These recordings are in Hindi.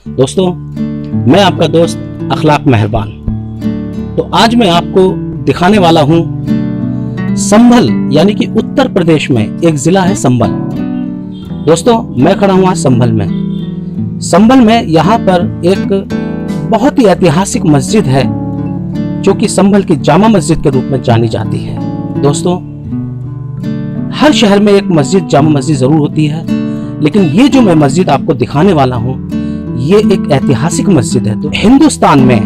दोस्तों, मैं आपका दोस्त अखलाक मेहरबान। तो आज मैं आपको दिखाने वाला हूं संभल यानी कि उत्तर प्रदेश में एक जिला है संभल। दोस्तों, मैं खड़ा हूं आज संभल में। संभल में यहाँ पर एक बहुत ही ऐतिहासिक मस्जिद है जो कि संभल की जामा मस्जिद के रूप में जानी जाती है। दोस्तों, हर शहर में एक मस्जिद जामा मस्जिद जरूर होती है, लेकिन ये जो मैं मस्जिद आपको दिखाने वाला हूँ ये एक ऐतिहासिक मस्जिद है। तो हिंदुस्तान में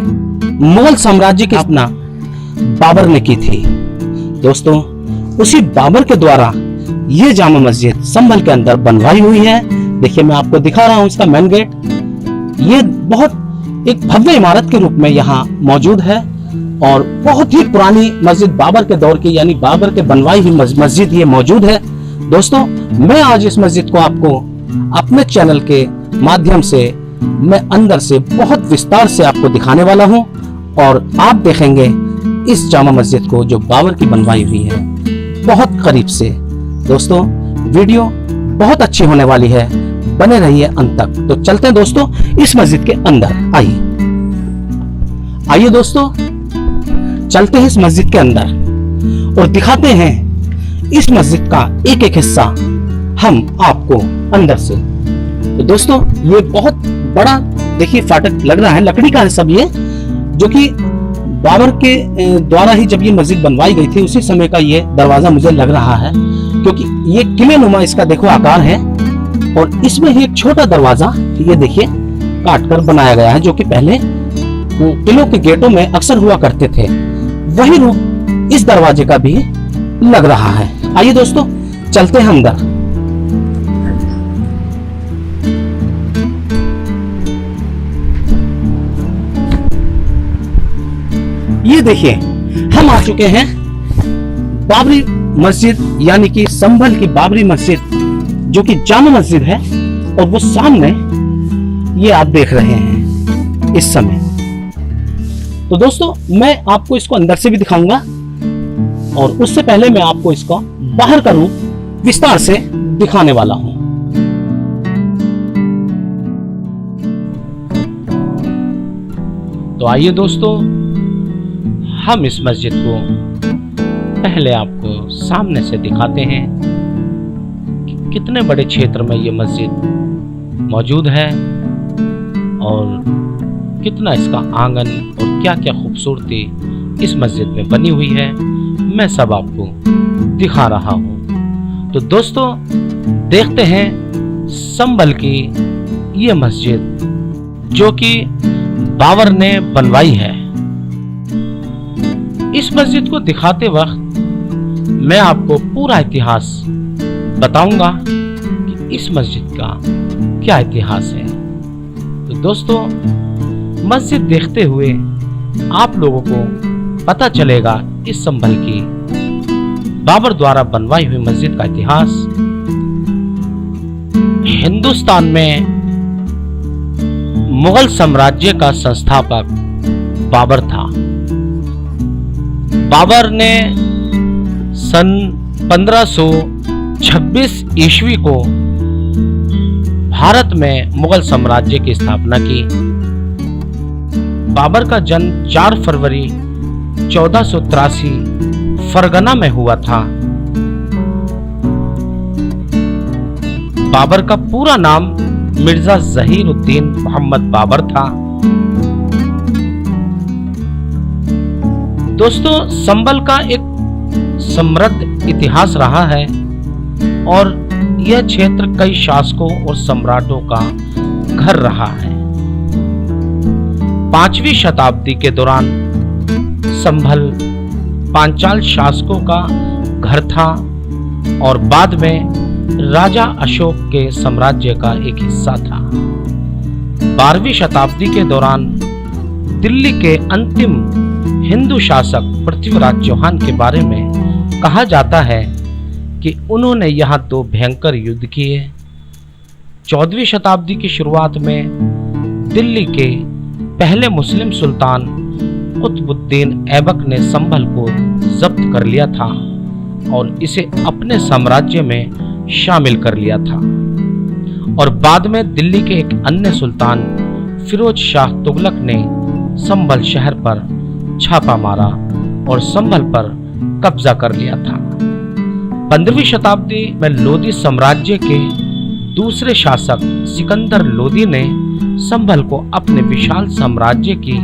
मुगल साम्राज्य की स्थापना बाबर ने की थी। दोस्तों, उसी बाबर के द्वारा ये जामा मस्जिद संभल के अंदर बनवाई हुई है। देखिए, मैं आपको दिखा रहा हूँ इसका मेन गेट। ये बहुत एक भव्य इमारत के रूप में यहाँ मौजूद है और बहुत ही पुरानी मस्जिद बाबर के दौर की यानी बाबर के बनवाई हुई मस्जिद ये मौजूद है। दोस्तों, मैं आज इस मस्जिद को आपको अपने चैनल के माध्यम से मैं अंदर से बहुत विस्तार से आपको दिखाने वाला हूं और आप देखेंगे इस जामा मस्जिद को जो बाबर की बनवाई हुई है बहुत करीब से। दोस्तों, वीडियो बहुत अच्छी होने वाली है, बने रहिए अंत तक। तो चलते हैं दोस्तों इस मस्जिद के अंदर। आइए दोस्तों, चलते हैं इस मस्जिद के अंदर और दिखाते हैं इस मस्जिद का एक एक हिस्सा हम आपको अंदर से। तो दोस्तों, ये बहुत बड़ा देखिए फाटक लग रहा है, लकड़ी का है सब ये, जो कि बाबर के द्वारा ही जब ये मस्जिद बनवाई गई थी उसी समय का ये दरवाजा मुझे लग रहा है, क्योंकि ये किले नुमा इसका देखो आकार है और इसमें ही एक छोटा दरवाजा ये देखिए काट कर बनाया गया है, जो कि पहले किलों के गेटों में अक्सर हुआ करते थे। वही रूप इस दरवाजे का भी लग रहा है। आइए दोस्तों, चलते हैं अंदर। ये देखिए, हम आ चुके हैं बाबरी मस्जिद यानी कि संभल की बाबरी मस्जिद जो कि जामा मस्जिद है, और वो सामने ये आप देख रहे हैं इस समय। तो दोस्तों, मैं आपको इसको अंदर से भी दिखाऊंगा और उससे पहले मैं आपको इसका बाहर का रूप विस्तार से दिखाने वाला हूं। तो आइए दोस्तों, हम इस मस्जिद को पहले आपको सामने से दिखाते हैं कि कितने बड़े क्षेत्र में ये मस्जिद मौजूद है और कितना इसका आंगन और क्या क्या खूबसूरती इस मस्जिद में बनी हुई है, मैं सब आपको दिखा रहा हूं। तो दोस्तों, देखते हैं संभल की ये मस्जिद जो कि बाबर ने बनवाई है। इस मस्जिद को दिखाते वक्त मैं आपको पूरा इतिहास बताऊंगा कि इस मस्जिद का क्या इतिहास है। तो दोस्तों, मस्जिद देखते हुए आप लोगों को पता चलेगा इस संभल की बाबर द्वारा बनवाई हुई मस्जिद का इतिहास। हिंदुस्तान में मुगल साम्राज्य का संस्थापक बाबर था। बाबर ने सन 1526 ईस्वी को भारत में मुगल साम्राज्य की स्थापना की। बाबर का जन्म 4 फरवरी 1483 फरगना में हुआ था। बाबर का पूरा नाम मिर्जा जहीर-उद-दीन मोहम्मद बाबर था। दोस्तों, संभल का एक समृद्ध इतिहास रहा है और यह क्षेत्र कई शासकों और सम्राटों का घर रहा है। 5वीं शताब्दी के दौरान संभल पांचाल शासकों का घर था और बाद में राजा अशोक के साम्राज्य का एक हिस्सा था। 12वीं शताब्दी के दौरान दिल्ली के अंतिम हिंदू शासक पृथ्वीराज चौहान के बारे में कहा जाता है कि उन्होंने यहाँ 2 भयंकर युद्ध किए। 14वीं शताब्दी की शुरुआत में दिल्ली के पहले मुस्लिम सुल्तान कुतुबुद्दीन ऐबक ने संभल को जब्त कर लिया था और इसे अपने साम्राज्य में शामिल कर लिया था। और बाद में दिल्ली के एक अन्य सुल्तान फिरोज शाह तुगलक ने संभल शहर पर छापा मारा और संभल पर कब्जा कर लिया था। 15वीं शताब्दी में लोदी साम्राज्य के दूसरे शासक सिकंदर लोदी ने संभल को अपने विशाल साम्राज्य की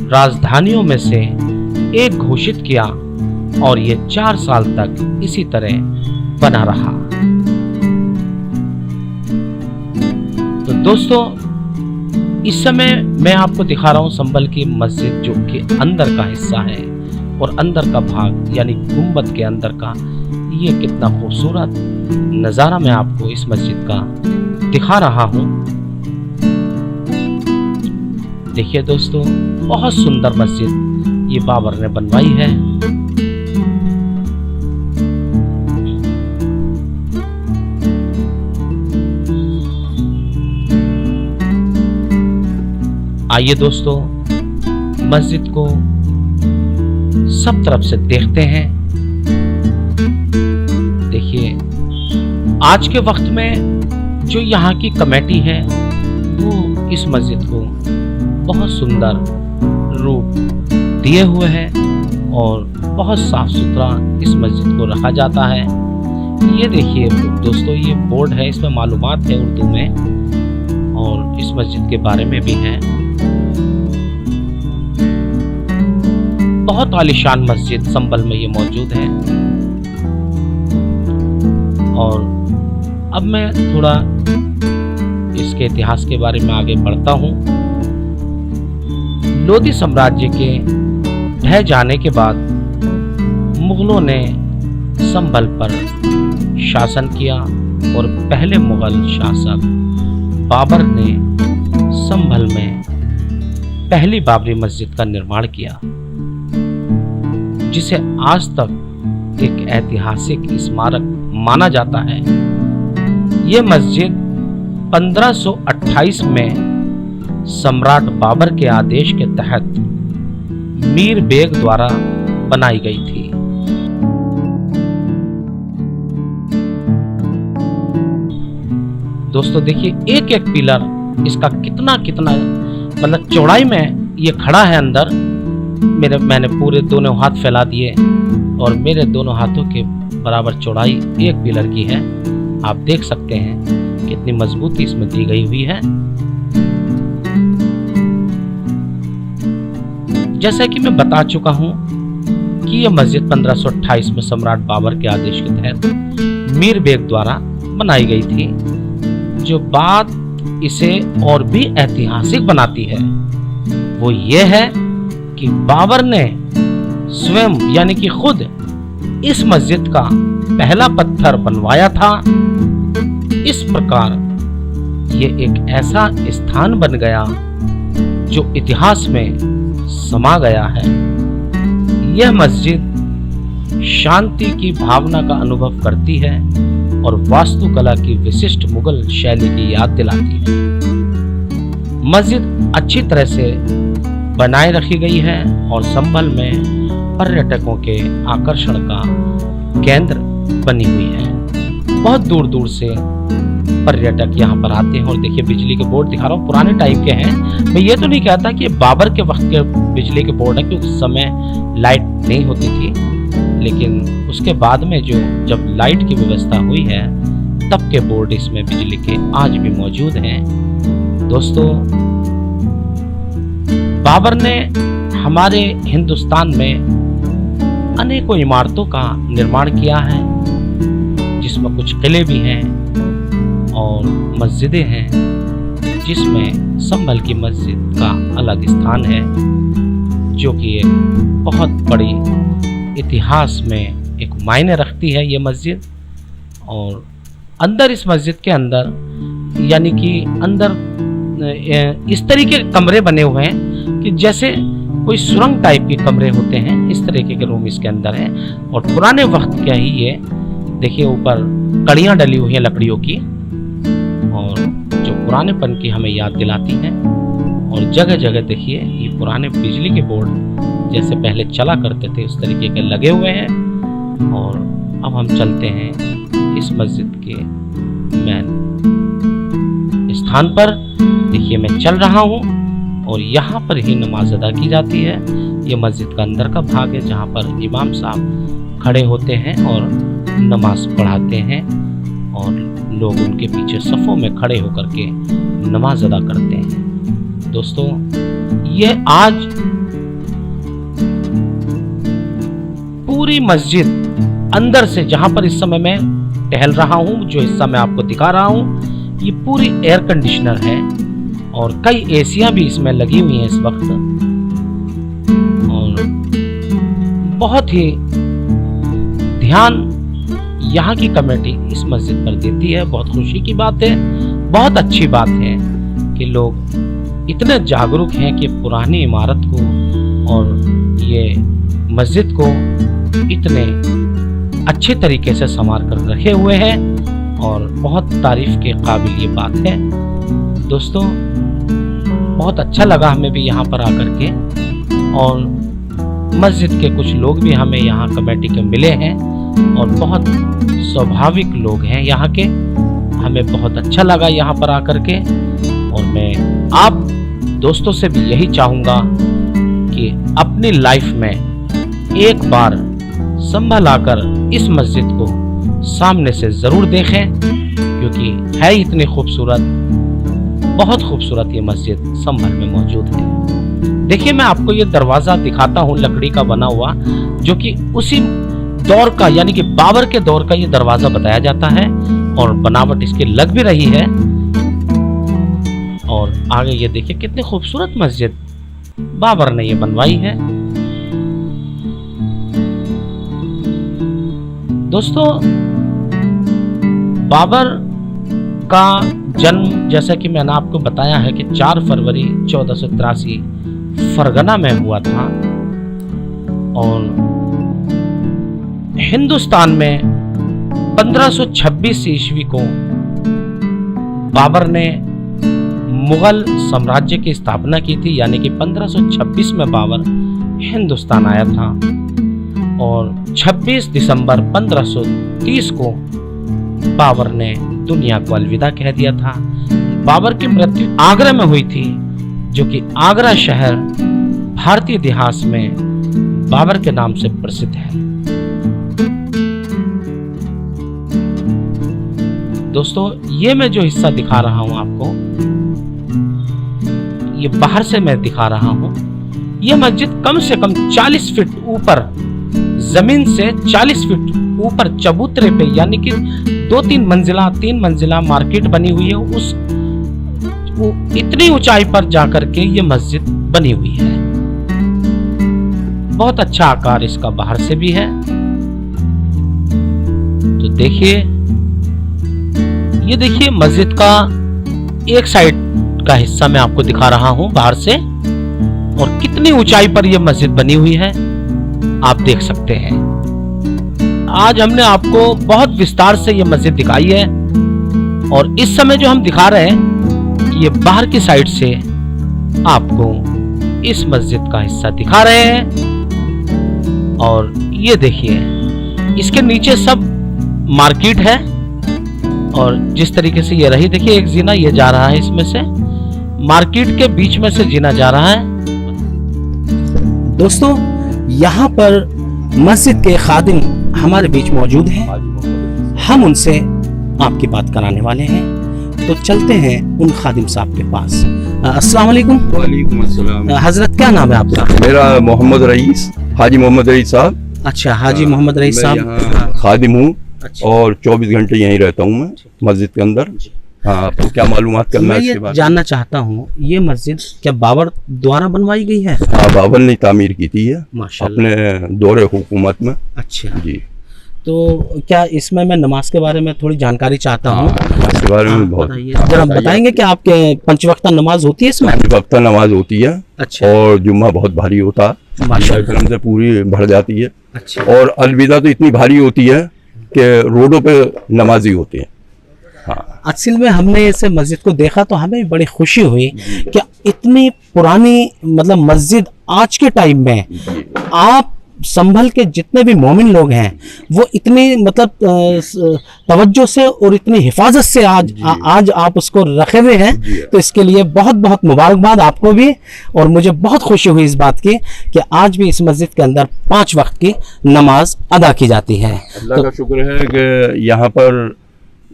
राजधानियों में से एक घोषित किया और ये 4 साल तक इसी तरह बना रहा। तो दोस्तों, इस समय मैं आपको दिखा रहा हूं संभल की मस्जिद, जो कि अंदर का हिस्सा है और अंदर का भाग यानी गुंबद के अंदर का ये कितना खूबसूरत नज़ारा मैं आपको इस मस्जिद का दिखा रहा हूं। देखिए दोस्तों, बहुत सुंदर मस्जिद ये बाबर ने बनवाई है। आइए दोस्तों, मस्जिद को सब तरफ से देखते हैं। देखिए, आज के वक्त में जो यहाँ की कमेटी है वो इस मस्जिद को बहुत सुंदर रूप दिए हुए है और बहुत साफ सुथरा इस मस्जिद को रखा जाता है। ये देखिए दोस्तों, ये बोर्ड है, इसमें मालूमात है उर्दू में और इस मस्जिद के बारे में भी है। बहुत आलीशान मस्जिद संभल में ये मौजूद है। और अब मैं थोड़ा इसके इतिहास के बारे में आगे बढ़ता हूँ। लोदी साम्राज्य के ढह जाने के बाद मुगलों ने संभल पर शासन किया और पहले मुगल शासक बाबर ने संभल में पहली बाबरी मस्जिद का निर्माण किया, जिसे आज तक एक ऐतिहासिक स्मारक माना जाता है। यह मस्जिद 1528 में सम्राट बाबर के आदेश के तहत मीर बेग द्वारा बनाई गई थी। दोस्तों देखिए, एक एक पिलर इसका कितना मतलब चौड़ाई में ये खड़ा है अंदर। मैंने पूरे दोनों हाथ फैला दिए और मेरे दोनों हाथों के बराबर चौड़ाई एक पिलर की है। आप देख सकते हैं कितनी मजबूती इसमें दी गई हुई है। जैसा कि मैं बता चुका हूं कि यह मस्जिद 1528 में सम्राट बाबर के आदेश के तहत मीर बेग द्वारा बनाई गई थी। जो बात इसे और भी ऐतिहासिक बनाती है वो ये है कि बाबर ने स्वयं यानी कि खुद इस मस्जिद का पहला पत्थर बनवाया था। इस प्रकार ये एक ऐसा स्थान बन गया जो इतिहास में समा गया है। यह मस्जिद शांति की भावना का अनुभव करती है और वास्तुकला की विशिष्ट मुगल शैली की याद दिलाती है। मस्जिद अच्छी तरह से बनाए रखी गई है और संभल में पर्यटकों के आकर्षण का केंद्र बनी हुई है। बहुत दूर दूर से पर्यटक यहाँ पर आते हैं। और देखिए, बिजली के बोर्ड दिखा रहा हूँ, पुराने टाइप के हैं। मैं ये तो नहीं कहता कि बाबर के वक्त के बिजली के बोर्ड है, क्योंकि उस समय लाइट नहीं होती थी, लेकिन उसके बाद में जब लाइट की व्यवस्था हुई है तब के बोर्ड इसमें बिजली के आज भी मौजूद हैं। दोस्तों, बाबर ने हमारे हिंदुस्तान में अनेकों इमारतों का निर्माण किया है, जिसमें कुछ किले भी हैं और मस्जिदें हैं, जिसमें संभल की मस्जिद का अलग स्थान है, जो कि एक बहुत बड़ी इतिहास में एक मायने रखती है ये मस्जिद। और अंदर इस मस्जिद के अंदर यानी कि अंदर इस तरीके के कमरे बने हुए हैं कि जैसे कोई सुरंग टाइप के कमरे होते हैं, इस तरीके के रूम इसके अंदर हैं। और पुराने वक्त का ही ये देखिए, ऊपर कड़ियाँ डली हुई हैं लकड़ियों की, और जो पुरानेपन की हमें याद दिलाती हैं। और जगह जगह देखिए ये पुराने बिजली के बोर्ड जैसे पहले चला करते थे उस तरीके के लगे हुए हैं। और अब हम चलते हैं इस मस्जिद के मेन स्थान पर देखिए मैं चल रहा हूँ और यहाँ पर ही नमाज अदा की जाती है। ये मस्जिद का अंदर का भाग है जहाँ पर इमाम साहब खड़े होते हैं और नमाज पढ़ाते हैं और लोग उनके पीछे सफ़ों में खड़े होकर के नमाज अदा करते हैं। दोस्तों, ये आज पूरी मस्जिद अंदर से, जहां पर इस समय मैं टहल रहा हूं, जो हिस्सा मैं आपको दिखा रहा हूं, ये पूरी एयर कंडीशनर है और कई एसियां भी इसमें लगी हुई हैं इस वक्त। और बहुत ही ध्यान यहाँ की कमेटी इस मस्जिद पर देती है। बहुत खुशी की बात है, बहुत अच्छी बात है कि लोग इतने जागरूक हैं कि पुरानी इमारत को और ये मस्जिद को इतने अच्छे तरीके से संवार कर रखे हुए हैं और बहुत तारीफ के काबिल ये बात है। दोस्तों, बहुत अच्छा लगा हमें भी यहाँ पर आकर के, और मस्जिद के कुछ लोग भी हमें यहाँ कमेटी के मिले हैं और बहुत स्वाभाविक लोग हैं यहाँ के। हमें बहुत अच्छा लगा यहाँ पर आकर के, और मैं आप दोस्तों से भी यही चाहूँगा कि अपनी लाइफ में एक बार संभल आकर इस मस्जिद को सामने से ज़रूर देखें, क्योंकि है इतनी खूबसूरत, बहुत खूबसूरत ये मस्जिद संभल में मौजूद है। देखिए, मैं आपको ये दरवाज़ा दिखाता हूँ लकड़ी का बना हुआ, जो कि उसी दौर का, यानी कि बाबर के दौर का ये दरवाज़ा बताया जाता है और बनावट इसकी लग भी रही है। और आगे ये देखिए कितनी खूबसूरत मस्जिद बाबर ने ये बनवाई है। दोस्तों, बाबर का जन्म, जैसा कि मैंने आपको बताया है, कि 4 फरवरी 1483 फरगना में हुआ था और हिंदुस्तान में 1526 ईस्वी को बाबर ने मुगल साम्राज्य की स्थापना की थी, यानी कि 1526 में बाबर हिंदुस्तान आया था और 26 दिसंबर 1530 को बाबर ने दुनिया को अलविदा कह दिया था। बाबर की मृत्यु आगरा में हुई थी, जो कि आगरा शहर भारतीय इतिहास में बाबर के नाम से प्रसिद्ध है। दोस्तों, ये मैं जो हिस्सा दिखा रहा हूं आपको, ये बाहर से मैं दिखा रहा हूं। ये मस्जिद कम से कम 40 फीट ऊपर, जमीन से 40 फीट ऊपर चबूतरे पे, यानी कि 2-3 मंजिला, 3 मंजिला मार्केट बनी हुई है। उस इतनी ऊंचाई पर जाकर के ये मस्जिद बनी हुई है। बहुत अच्छा आकार इसका बाहर से भी है। तो देखिए, ये देखिए मस्जिद का एक साइड का हिस्सा मैं आपको दिखा रहा हूं बाहर से, और कितनी ऊंचाई पर यह मस्जिद बनी हुई है आप देख सकते हैं। आज हमने आपको बहुत विस्तार से यह मस्जिद दिखाई है, और इस समय जो हम दिखा रहे हैं ये बाहर की साइड से आपको इस मस्जिद का हिस्सा दिखा रहे हैं। और ये देखिए, इसके नीचे सब मार्केट है, और जिस तरीके से ये रही, देखिए एक जीना ये जा रहा है, इसमें से मार्केट के बीच में से जीना जा रहा है। दोस्तों, यहाँ पर मस्जिद के खादिम हमारे बीच मौजूद हैं, हम उनसे आपकी बात कराने वाले हैं। तो चलते हैं उन खादिम साहब के पास। अस्सलाम वालेकुम। वालेकुम अस्सलाम। हजरत, क्या नाम है आपका? मेरा मोहम्मद रईस, हाजी मोहम्मद रईस साहब। अच्छा, हाजी मोहम्मद रईस साहब। मैं यहाँ खादिम हूँ। अच्छा। और 24 घंटे यहीं रहता हूँ मैं मस्जिद के अंदर। हाँ, आपको क्या मालूमात करना मैं है ये इसके बारे? जानना चाहता हूँ, ये मस्जिद क्या बाबर द्वारा बनवाई गई है? हाँ, बाबर ने तामीर की थी है माशाल्लाह। अपने दौरे हुकूमत में। अच्छा जी। तो क्या इसमें मैं नमाज के बारे में थोड़ी जानकारी चाहता हूँ? इसके बारे में बहुत जरा बताएंगे कि आपके 5 वक्त नमाज होती है इसमें? 5 वक्त नमाज होती है। अच्छा। और जुम्मा बहुत भारी होता है, माशाअल्लाह से पूरी भर जाती है। अच्छा। और अलविदा तो इतनी भारी होती है कि रोडों पे नमाजी होते हैं। हाँ। असल में हमने इसे मस्जिद को देखा तो हमें भी बड़ी खुशी हुई कि इतनी पुरानी मतलब मस्जिद आज के टाइम में आप संभल के जितने भी मोमिन लोग हैं वो इतनी मतलब तवज्जो से और इतनी हिफाजत से आज आप उसको रखे हुए हैं, तो इसके लिए बहुत बहुत मुबारकबाद आपको भी। और मुझे बहुत खुशी हुई इस बात की कि आज भी इस मस्जिद के अंदर 5 वक्त की नमाज अदा की जाती है। अल्लाह का शुक्र है कि यहाँ पर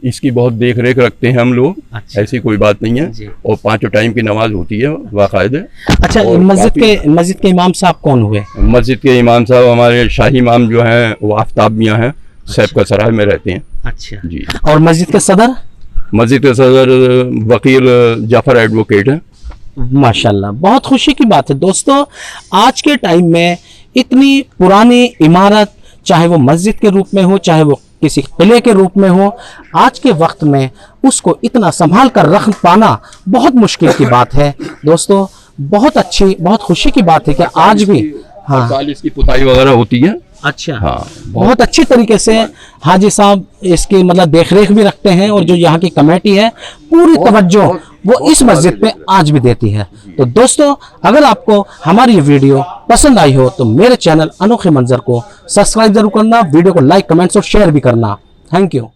इसकी बहुत देख रेख रखते हैं हम लोग। अच्छा। ऐसी कोई बात नहीं है, और 5 टाइम की नमाज होती है बाकायदा। अच्छा, मस्जिद के इमाम साहब कौन हुए? मस्जिद के इमाम साहब हमारे शाही इमाम जो हैं वो आफ्ताब मियाँ हैं, सैफ का सराय में रहते हैं। अच्छा जी। और मस्जिद के सदर? मस्जिद के सदर वकील जाफर एडवोकेट हैं। माशाल्लाह, बहुत खुशी की बात है दोस्तों। आज के टाइम में इतनी पुरानी इमारत, चाहे वो मस्जिद के रूप में हो, चाहे वो किसी किले के रूप में हो, आज के वक्त में उसको इतना संभाल कर रख पाना बहुत मुश्किल की बात है दोस्तों। बहुत अच्छी, बहुत खुशी की बात है कि आज भी हर साल इसकी पुताई वगैरह होती है। अच्छा, हाँ, बहुत अच्छी तरीके से हाजी साहब इसकी मतलब देखरेख भी रखते हैं, और जो यहाँ की कमेटी है पूरी तवज्जो वो इस मस्जिद पे आज भी देती है। तो दोस्तों, अगर आपको हमारी ये वीडियो पसंद आई हो तो मेरे चैनल अनोखे मंजर को सब्सक्राइब जरूर करना, वीडियो को लाइक, कमेंट्स और शेयर भी करना। Thank you.